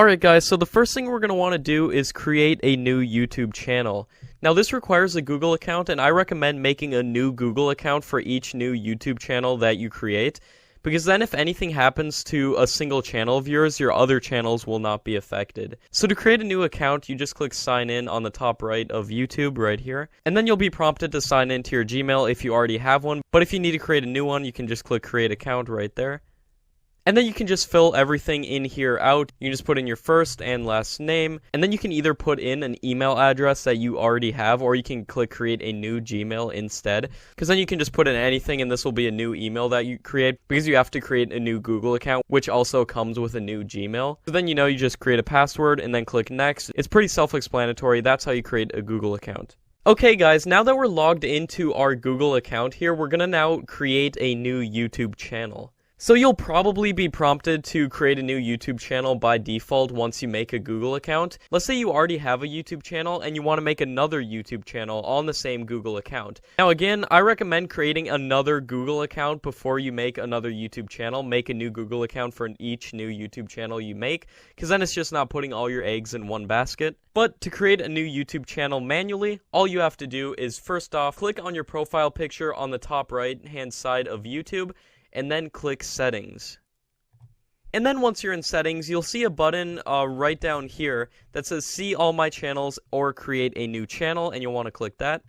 Alright guys, so the first thing we're going to want to do is create a new YouTube channel. Now this requires a Google account, and I recommend making a new Google account for each new YouTube channel that you create, because then if anything happens to a single channel of yours, your other channels will not be affected. So to create a new account, you just click sign in on the top right of YouTube right here, and then you'll be prompted to sign into your Gmail if you already have one, but if you need to create a new one, you can just click create account right there. And then you can just fill everything in here out. You can just put in your first and last name, and then you can either put in an email address that you already have, or you can click create a new Gmail instead, because then you can just put in anything and this will be a new email that you create, because you have to create a new Google account, which also comes with a new Gmail. So then you just create a password and then click next. It's pretty self-explanatory. That's how you create a Google account. Okay guys, now that we're logged into our Google account here, we're gonna now create a new YouTube channel. So you'll probably be prompted to create a new YouTube channel by default once you make a Google account. Let's say you already have a YouTube channel and you want to make another YouTube channel on the same Google account. Now again, I recommend creating another Google account before you make another YouTube channel. Make a new Google account for each new YouTube channel you make, because then it's just not putting all your eggs in one basket. But to create a new YouTube channel manually, all you have to do is first off, click on your profile picture on the top right hand side of YouTube, and then click settings. And then once you're in settings, you'll see a button right down here that says see all my channels or create a new channel, and you'll want to click that.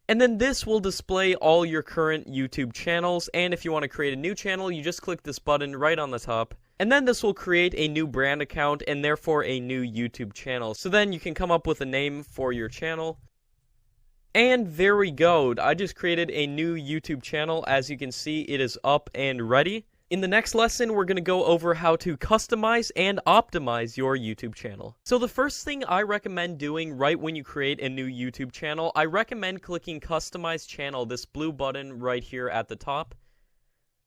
And then this will display all your current YouTube channels, and if you want to create a new channel, you just click this button right on the top. And then this will create a new brand account and therefore a new YouTube channel. So then you can come up with a name for your channel. And there we go, I just created a new YouTube channel. As you can see, it is up and ready. In the next lesson, we're going to go over how to customize and optimize your YouTube channel. So the first thing I recommend doing right when you create a new YouTube channel, I recommend clicking Customize Channel, this blue button right here at the top.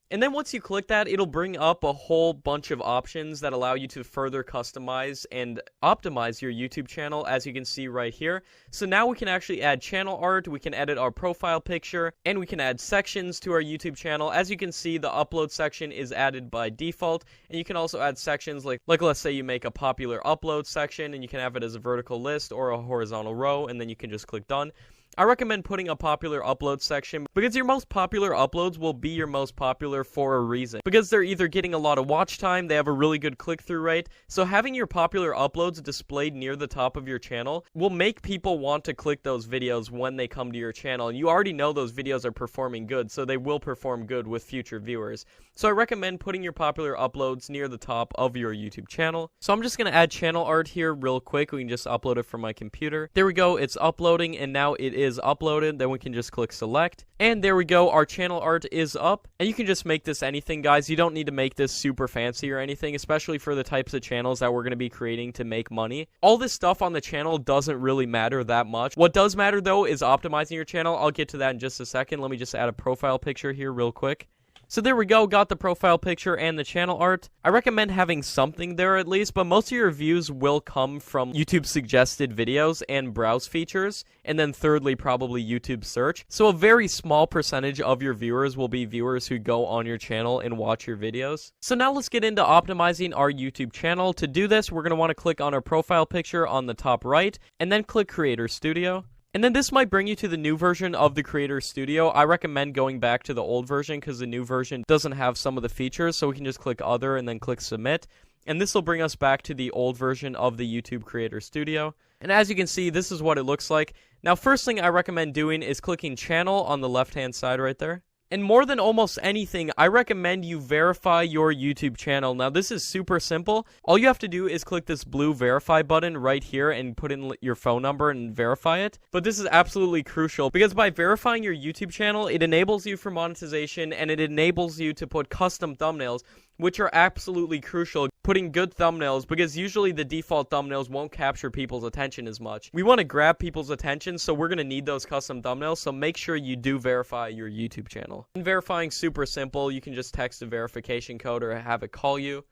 And then once you click that, it'll bring up a whole bunch of options that allow you to further customize and optimize your YouTube channel, as you can see right here. So now we can actually add channel art, we can edit our profile picture, and we can add sections to our YouTube channel. As you can see, the upload section is added by default, and you can also add sections like let's say you make a popular upload section, and you can have it as a vertical list or a horizontal row, and then you can just click done. I recommend putting a popular upload section because your most popular uploads will be your most popular for a reason. Because they're either getting a lot of watch time, they have a really good click-through rate, so having your popular uploads displayed near the top of your channel will make people want to click those videos when they come to your channel. And you already know those videos are performing good, so they will perform good with future viewers. So I recommend putting your popular uploads near the top of your YouTube channel. So I'm just going to add channel art here real quick. We can just upload it from my computer. There we go, it's uploading, and now it is uploaded. Then we can just click select, and there we go, our channel art is up. And you can just make this anything, guys. You don't need to make this super fancy or anything, especially for the types of channels that we're going to be creating to make money. All this stuff on the channel doesn't really matter that much. What does matter though is optimizing your channel. I'll get to that in just a second. Let me just add a profile picture here real quick. So there we go, got the profile picture and the channel art. I recommend having something there at least, but most of your views will come from YouTube suggested videos and browse features, and then thirdly, probably YouTube search. So a very small percentage of your viewers will be viewers who go on your channel and watch your videos. So now let's get into optimizing our YouTube channel. To do this, we're going to want to click on our profile picture on the top right, and then click Creator Studio. And then this might bring you to the new version of the Creator Studio. I recommend going back to the old version because the new version doesn't have some of the features, so we can just click Other and then click Submit. And this will bring us back to the old version of the YouTube Creator Studio. And as you can see, this is what it looks like. Now, first thing I recommend doing is clicking Channel on the left-hand side right there. And more than almost anything, I recommend you verify your YouTube channel. Now, this is super simple. All you have to do is click this blue verify button right here and put in your phone number and verify it. But this is absolutely crucial because by verifying your YouTube channel, it enables you for monetization and it enables you to put custom thumbnails, which are absolutely crucial. Putting good thumbnails, because usually the default thumbnails won't capture people's attention as much. We want to grab people's attention, so we're going to need those custom thumbnails, so make sure you do verify your YouTube channel. And verifying super simple. You can just text a verification code or have it call you.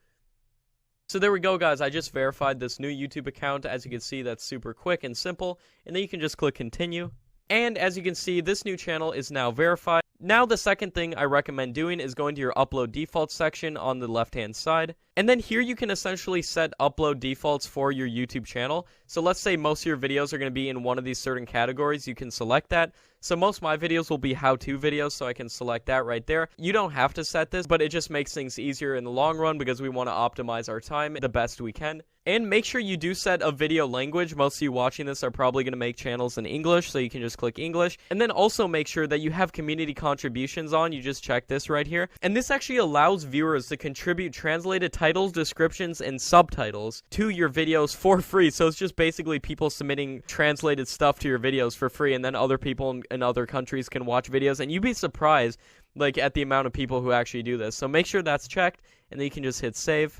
So there we go, guys. I just verified this new YouTube account. As you can see, that's super quick and simple. And then you can just click continue. And as you can see, this new channel is now verified. Now, the second thing I recommend doing is going to your upload defaults section on the left-hand side. And then here you can essentially set upload defaults for your YouTube channel. So let's say most of your videos are going to be in one of these certain categories. You can select that. So most of my videos will be how-to videos, so I can select that right there. You don't have to set this, but it just makes things easier in the long run because we want to optimize our time the best we can. And make sure you do set a video language. Most of you watching this are probably going to make channels in English, so you can just click English. And then also make sure that you have community contributions on. You just check this right here. And this actually allows viewers to contribute translated titles, descriptions, and subtitles to your videos for free. So it's just basically people submitting translated stuff to your videos for free, and then other people in other countries can watch videos. And you'd be surprised, like, at the amount of people who actually do this. So make sure that's checked, and then you can just hit save.